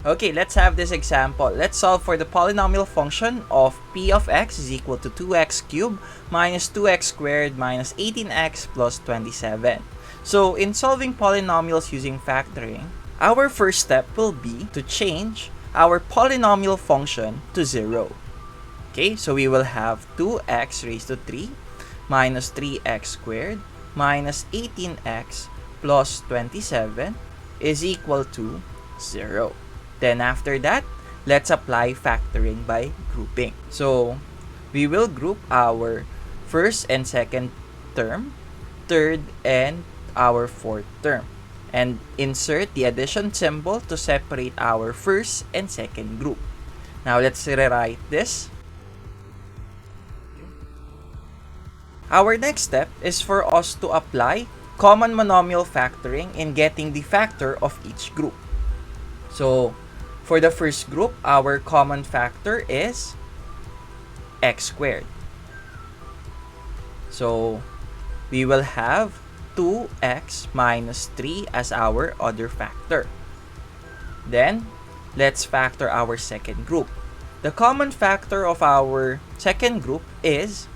Okay, let's have this example. Let's solve for the polynomial function of p of x is equal to 2x cubed minus 2x squared minus 18x plus 27. So, in solving polynomials using factoring, our first step will be to change our polynomial function to 0. Okay, so we will have 2x raised to 3 minus 3x squared minus 18x plus 27 is equal to 0. Then after that, let's apply factoring by grouping. So, we will group our first and second term, third and our fourth term, and insert the addition symbol to separate our first and second group. Now, let's rewrite this. Our next step is for us to apply common monomial factoring in getting the factor of each group. So, for the first group, our common factor is x squared. So, we will have 2x minus 3 as our other factor. Then, let's factor our second group. The common factor of our second group is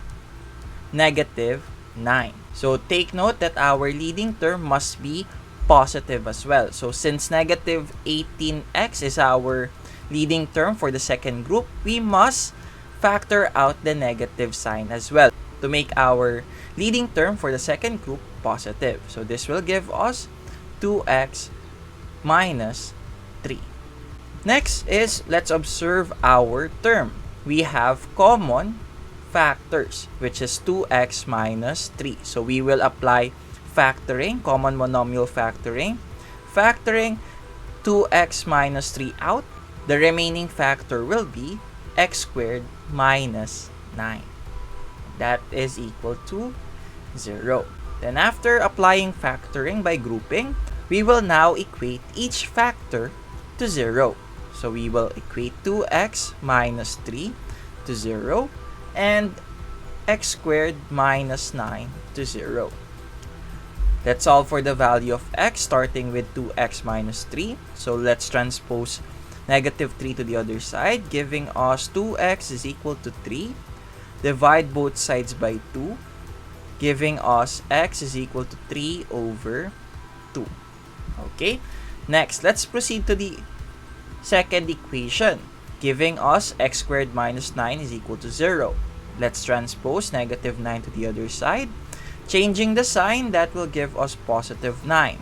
negative 9. So, take note that our leading term must be positive as well. So, since negative 18x is our leading term for the second group, we must factor out the negative sign as well to make our leading term for the second group positive. So, this will give us 2x minus 3. Next is, let's observe our term. We have common factors, which is 2x minus 3. So, we will apply factoring, common monomial factoring. Factoring 2x minus 3 out, the remaining factor will be x squared minus 9. That is equal to 0. Then after applying factoring by grouping, we will now equate each factor to 0. So we will equate 2x minus 3 to 0 and x squared minus 9 to 0. Let's solve for the value of x, starting with 2x minus 3. So let's transpose negative 3 to the other side, giving us 2x is equal to 3. Divide both sides by 2, giving us x is equal to 3 over 2. Okay, next, let's proceed to the second equation, giving us x squared minus 9 is equal to 0. Let's transpose negative 9 to the other side. Changing the sign, that will give us positive 9.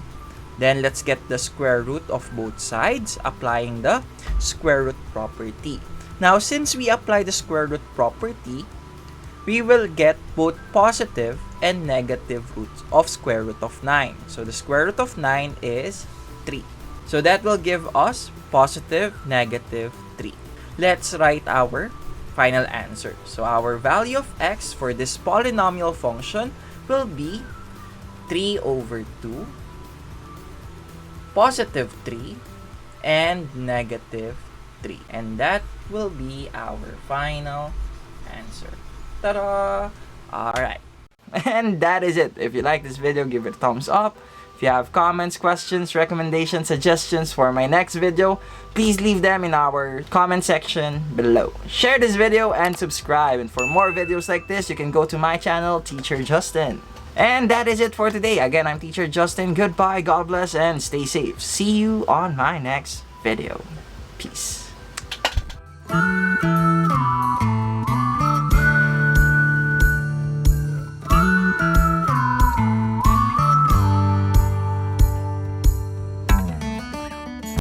Then let's get the square root of both sides, applying the square root property. Now, since we apply the square root property, we will get both positive and negative roots of square root of 9. So the square root of 9 is 3. So that will give us positive, negative 3. Let's write our final answer. So our value of x for this polynomial function will be 3 over 2, positive 3, and negative 3. And that will be our final answer. Ta-da! Alright. And that is it. If you like this video, give it a thumbs up. If you have comments, questions, recommendations, suggestions for my next video, please leave them in our comment section below. Share this video and subscribe. And for more videos like this, you can go to my channel, Teacher Justin. And that is it for today. Again, I'm Teacher Justin. Goodbye, God bless, and stay safe. See you on my next video. Peace.